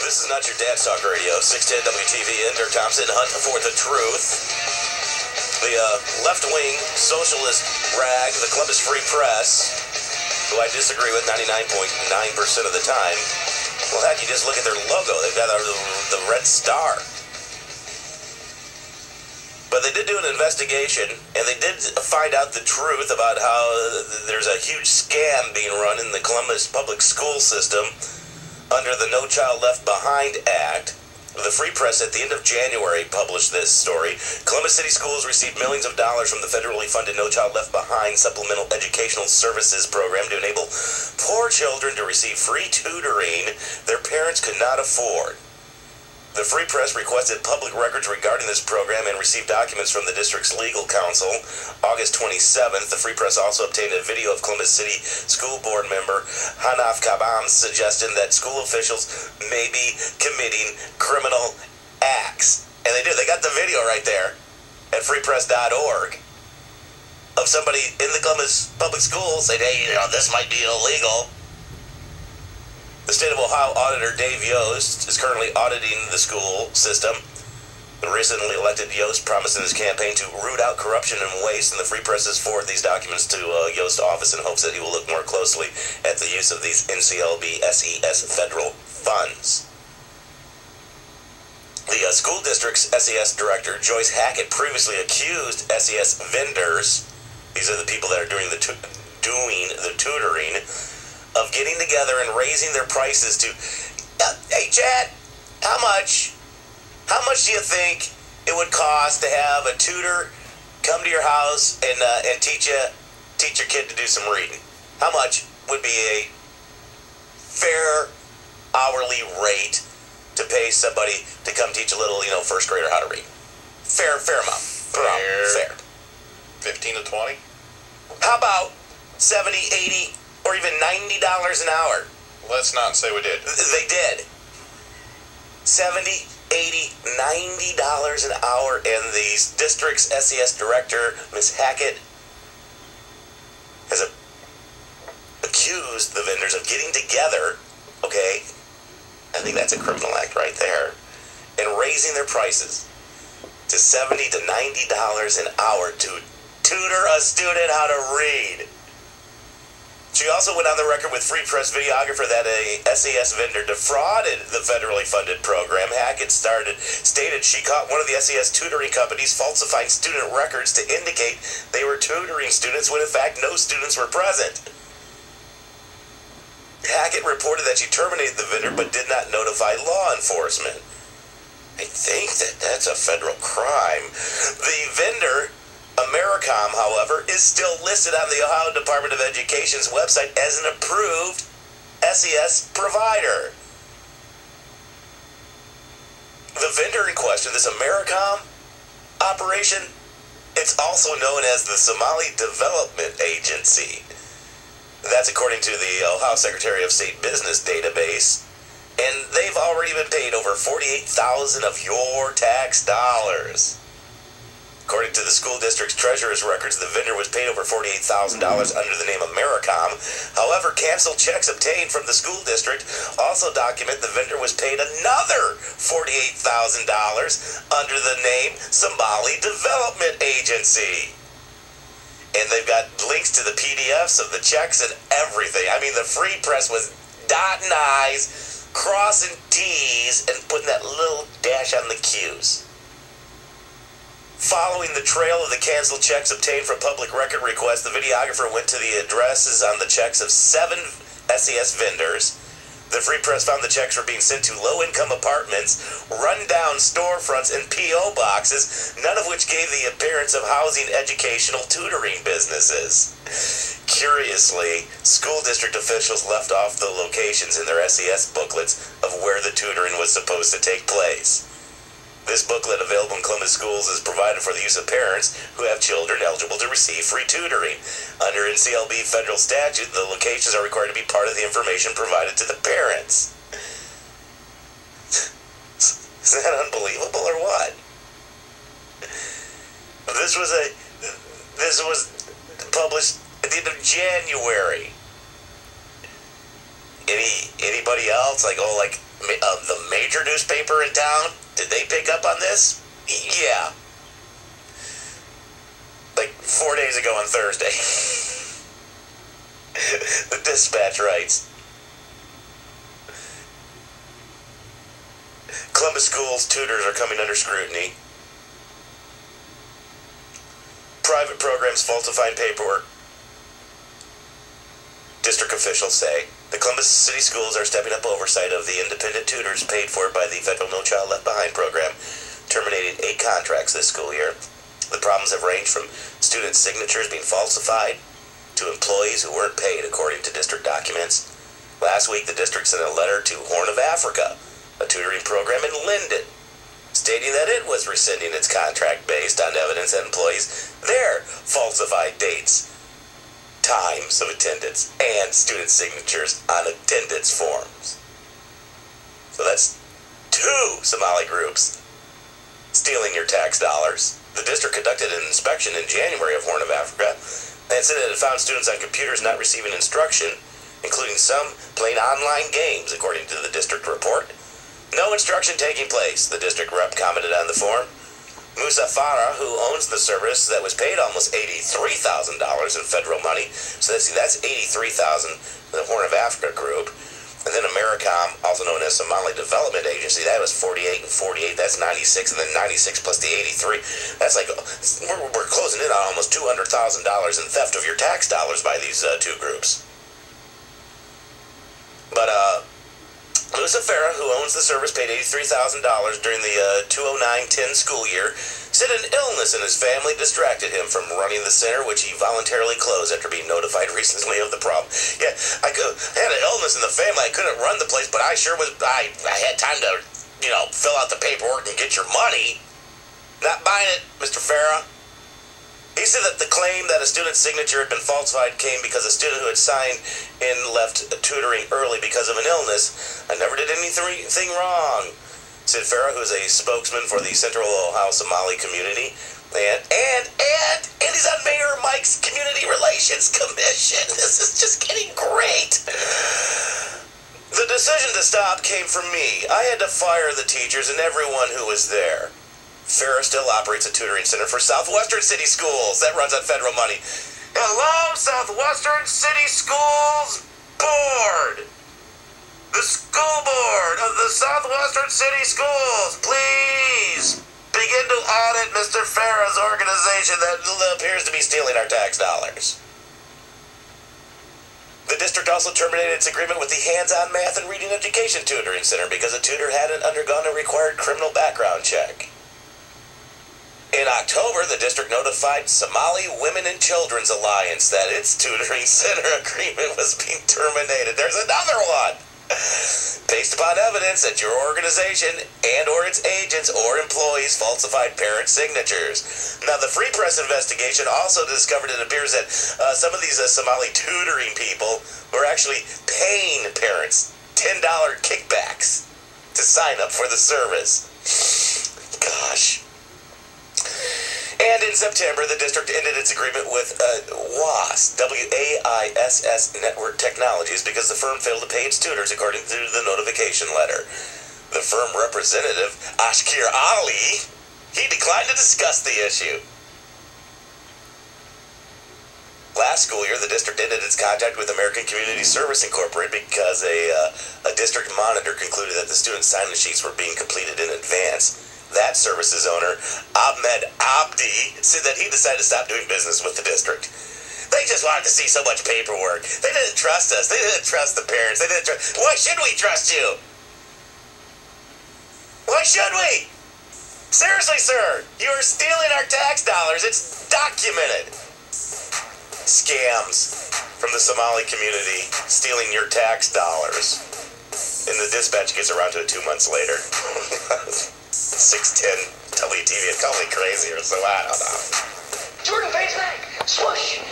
This is not your dad's talk radio. 610 WTVN, Dirk Thompson, hunt for the truth. The left-wing socialist rag, the Columbus Free Press, who I disagree with 99.9% of the time. Well, heck, you just look at their logo. They've got the red star. But they did do an investigation, and they did find out the truth about how there's a huge scam being run in the Columbus public school system under the No Child Left Behind Act. The Free Press at the end of January published this story. Columbus City Schools received millions of dollars from the federally funded No Child Left Behind Supplemental Educational Services Program to enable poor children to receive free tutoring their parents could not afford. The Free Press requested public records regarding this program and received documents from the district's legal counsel. August 27th, the Free Press also obtained a video of Columbus City School Board member Hanaf Kabam's suggestion that school officials may be committing criminal acts. And they do. They got the video right there at freepress.org of somebody in the Columbus public schools saying, hey, this might be illegal. The State of Ohio Auditor Dave Yost is currently auditing the school system. The recently elected Yost promised in his campaign to root out corruption and waste, and the Free Press has forwarded these documents to Yost's office in hopes that he will look more closely at the use of these NCLB SES federal funds. The school district's SES director, Joyce Hackett, previously accused SES vendors, these are the people that are doing the tutoring, of getting together and raising their prices to, hey Chad, how much do you think it would cost to have a tutor come to your house and teach your kid to do some reading? How much would be a fair hourly rate to pay somebody to come teach a little, first grader how to read? Fair amount. Fair. 15 to 20? How about 70, 80, or even $90 an hour? Let's not say we did. They did. $70, $80, $90 an hour, and the district's SES director, Ms. Hackett, has accused the vendors of getting together, okay, I think that's a criminal act right there, and raising their prices to $70 to $90 an hour to tutor a student how to read. She also went on the record with Free Press videographer that a SES vendor defrauded the federally funded program. Hackett stated she caught one of the SES tutoring companies falsifying student records to indicate they were tutoring students when in fact no students were present. Hackett reported that she terminated the vendor but did not notify law enforcement. I think that's a federal crime. The vendor, Americom, however, is still listed on the Ohio Department of Education's website as an approved SES provider. The vendor in question, this Americom operation, it's also known as the Somali Development Agency. That's according to the Ohio Secretary of State Business database, and they've already been paid over $48,000 of your tax dollars. According to the school district's treasurer's records, the vendor was paid over $48,000 under the name Americom. However, canceled checks obtained from the school district also document the vendor was paid another $48,000 under the name Somali Development Agency. And they've got links to the PDFs of the checks and everything. I mean, the Free Press was dotting I's, crossing T's, and putting that little dash on the Q's. Following the trail of the canceled checks obtained from public record requests, the videographer went to the addresses on the checks of 7 SES vendors. The Free Press found the checks were being sent to low-income apartments, run-down storefronts, and P.O. boxes, none of which gave the appearance of housing educational tutoring businesses. Curiously, school district officials left off the locations in their SES booklets of where the tutoring was supposed to take place. This booklet, available in Columbus schools, is provided for the use of parents who have children eligible to receive free tutoring. Under NCLB federal statute, the locations are required to be part of the information provided to the parents. Is that unbelievable or what? This was published at the end of January. Anybody else? the major newspaper in town, did they pick up on this? Yeah. Like 4 days ago on Thursday. The Dispatch writes, Columbus schools' tutors are coming under scrutiny. Private programs falsifying paperwork. District officials say the Columbus City schools are stepping up oversight of the independent tutors paid for by the federal No Child Left Behind program, terminating 8 contracts this school year. The problems have ranged from student signatures being falsified to employees who weren't paid according to district documents. Last week, the district sent a letter to Horn of Africa, a tutoring program in Linden, stating that it was rescinding its contract based on evidence that employees there falsified dates, times of attendance, and student signatures on attendance forms. So that's 2 Somali groups stealing your tax dollars. The district conducted an inspection in January of Horn of Africa and said it had found students on computers not receiving instruction, including some playing online games, according to the district report. No instruction taking place, the district rep commented on the form. Musa Farah, who owns the service that was paid almost $83,000 in federal money, so that's $83,000 for the Horn of Africa group. And then AmeriCom, also known as Somali Development Agency, that was 48 and 48, that's 96, and then 96 plus the 83. That's like, we're closing in on almost $200,000 in theft of your tax dollars by these 2 groups. But, Musa Farah, who owns the service, paid $83,000 during the 2009-10 school year, said an illness in his family distracted him from running the center, which he voluntarily closed after being notified recently of the problem. Yeah, I had an illness in the family. I couldn't run the place, but I sure was. I had time to, fill out the paperwork and get your money. Not buying it, Mr. Farah. He said that the claim that a student's signature had been falsified came because a student who had signed in left tutoring early because of an illness. I never did anything wrong, said Farah, who is a spokesman for the Central Ohio Somali community. And he's on Mayor Mike's Community Relations Commission. This is just getting great. The decision to stop came from me. I had to fire the teachers and everyone who was there. Farah still operates a tutoring center for Southwestern City Schools that runs on federal money. Hello, Southwestern City Schools Board. The school board of the Southwestern City Schools, please begin to audit Mr. Farah's organization that appears to be stealing our tax dollars. The district also terminated its agreement with the Hands-On Math and Reading Education Tutoring Center because a tutor hadn't undergone a required criminal background check. In October, the district notified Somali Women and Children's Alliance that its tutoring center agreement was being terminated. There's another one! Based upon evidence that your organization and or its agents or employees falsified parent signatures. Now, the Free Press investigation also discovered it appears that some of these Somali tutoring people were actually paying parents $10 kickbacks to sign up for the service. Gosh. And in September, the district ended its agreement with WASS, W-A-I-S-S Network Technologies, because the firm failed to pay its tutors according to the notification letter. The firm representative, Ashkir Ali, he declined to discuss the issue. Last school year, the district ended its contract with American Community Service Incorporated because a district monitor concluded that the student sign-in sheets were being completed in advance. That service's owner, Ahmed Abdi, said that he decided to stop doing business with the district. They just wanted to see so much paperwork. They didn't trust us. They didn't trust the parents. They didn't trust. Why should we trust you? Why should we? Seriously, sir, you are stealing our tax dollars. It's documented. Scams from the Somali community stealing your tax dollars. And the dispatch gets around to it 2 months later. 610 WTVN, call me crazy or so, I don't know. Jordan fades back, swoosh, and